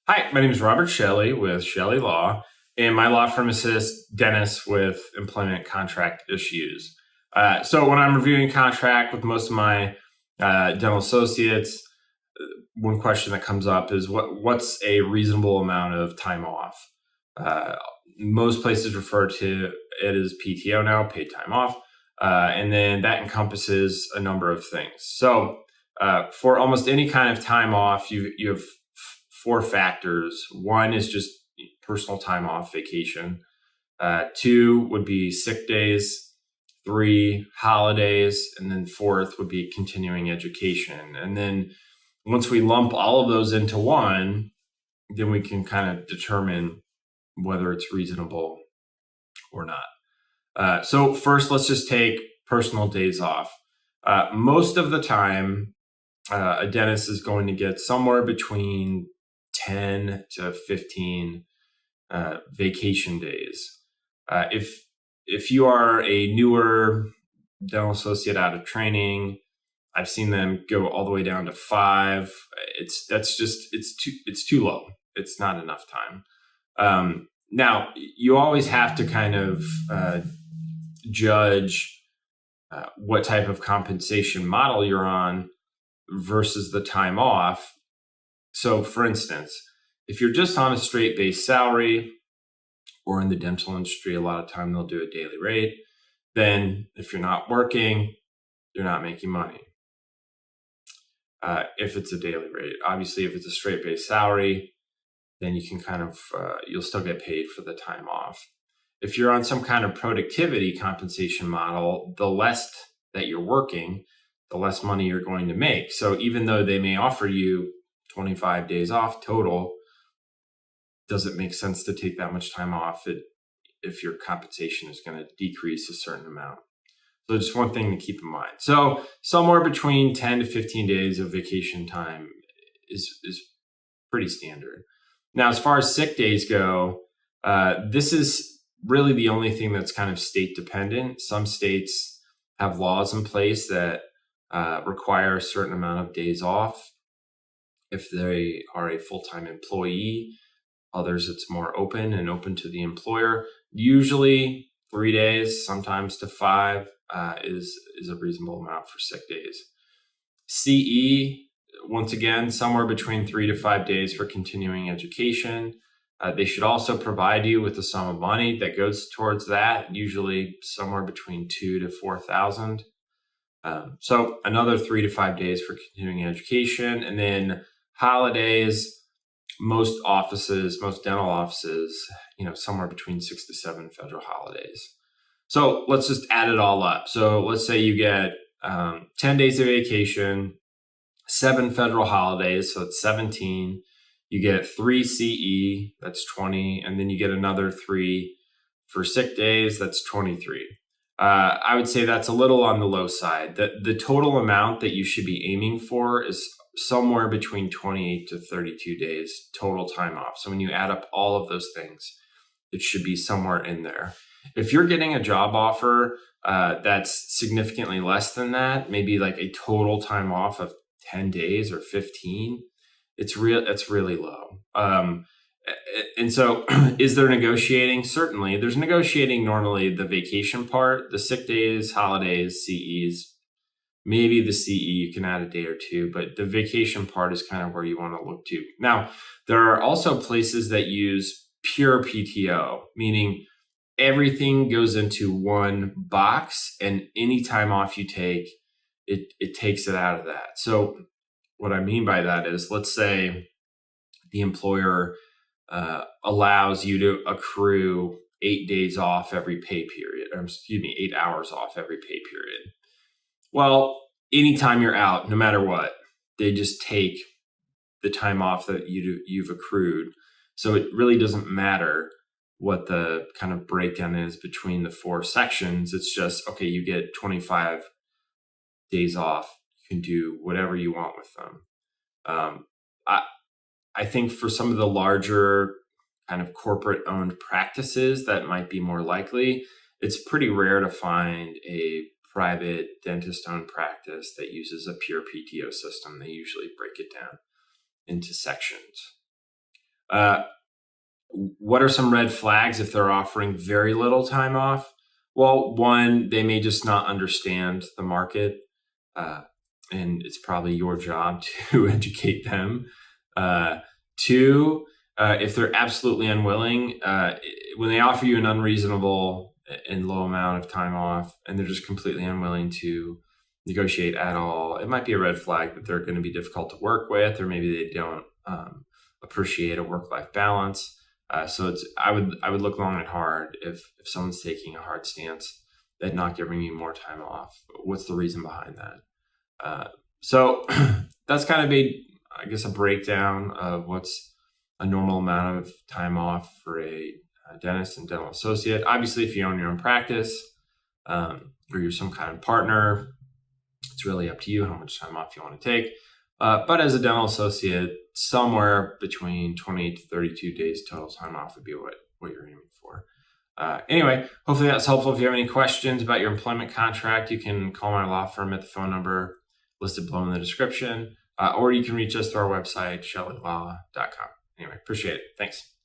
Hi, my name is Robert Shelley with Chelle Law, and my law firm assists dentists with employment contract issues. So when I'm reviewing contract with most of my dental associates, one question that comes up is what's a reasonable amount of time off? Uh, Most places refer to it as PTO now, paid time off, and then that encompasses a number of things. So for almost any kind of time off, you have four factors. One is just personal time off, vacation. Two would be sick days. Three, holidays. And then fourth would be continuing education. And then once we lump all of those into one, then we can kind of determine whether it's reasonable or not. So first, let's just take personal days off. Most of the time, a dentist is going to get somewhere between 10 to 15 vacation days. If you are a newer dental associate out of training, I've seen them go all the way down to 5. It's too low. It's not enough time. Now you always have to kind of judge what type of compensation model you're on versus the time off. So, for instance, if you're just on a straight base salary, or in the dental industry, a lot of time they'll do a daily rate, then if you're not working, you're not making money. If it's a daily rate, obviously, if it's a straight base salary, then you can you'll still get paid for the time off. If you're on some kind of productivity compensation model, the less that you're working, the less money you're going to make. So even though they may offer you 25 days off total, does it make sense to take that much time off if your compensation is going to decrease a certain amount? So just one thing to keep in mind. So somewhere between 10 to 15 days of vacation time is pretty standard. Now, as far as sick days go, this is really the only thing that's kind of state dependent. Some states have laws in place that require a certain amount of days off if they are a full-time employee. Others, it's more open to the employer. Usually 3 days, sometimes to 5, is a reasonable amount for sick days. CE, once again, somewhere between 3 to 5 days for continuing education. They should also provide you with a sum of money that goes towards that, usually somewhere between 2 to 4,000. So another 3 to 5 days for continuing education, and then holidays. Most dental offices, somewhere between 6 to 7 federal holidays. So let's just add it all up. So let's say you get 10 days of vacation, 7 federal holidays, so it's 17. You get 3 CE, that's 20, and then you get another 3 for sick days, that's 23. I would say that's a little on the low side. The total amount that you should be aiming for is somewhere between 28 to 32 days total time off. So when you add up all of those things, it should be somewhere in there. If you're getting a job offer that's significantly less than that, maybe like a total time off of 10 days or 15, it's really low. And so is there negotiating? Certainly. There's negotiating normally the vacation part, the sick days, holidays, CEs. Maybe the CE, you can add a day or two, but the vacation part is kind of where you want to look to. Now, there are also places that use pure PTO, meaning everything goes into one box, and any time off you take, it takes it out of that. So what I mean by that is, let's say the employer allows you to accrue 8 days off every pay period, 8 hours off every pay period. Well, anytime you're out, no matter what, they just take the time off that you've accrued. So it really doesn't matter what the kind of breakdown is between the 4 sections. It's just, okay, you get 25 days off. You can do whatever you want with them. I think for some of the larger kind of corporate owned practices that might be more likely, it's pretty rare to find a private dentist owned practice that uses a pure PTO system. They usually break it down into sections. What are some red flags if they're offering very little time off? Well, one, they may just not understand the market, and it's probably your job to educate them. Two, if they're absolutely unwilling, when they offer you an unreasonable and low amount of time off, and they're just completely unwilling to negotiate at all, it might be a red flag that they're going to be difficult to work with, or maybe they don't appreciate a work-life balance. So I would look long and hard if someone's taking a hard stance at not giving you more time off. What's the reason behind that? So that's kind of a breakdown of what's a normal amount of time off for a dentist and dental associate. Obviously, if you own your own practice or you're some kind of partner, it's really up to you how much time off you want to take. But as a dental associate, somewhere between 28 to 32 days total time off would be what you're aiming for. Anyway, hopefully that's helpful. If you have any questions about your employment contract, you can call my law firm at the phone number listed below in the description, or you can reach us through our website, chellelaw.com. Anyway, appreciate it. Thanks.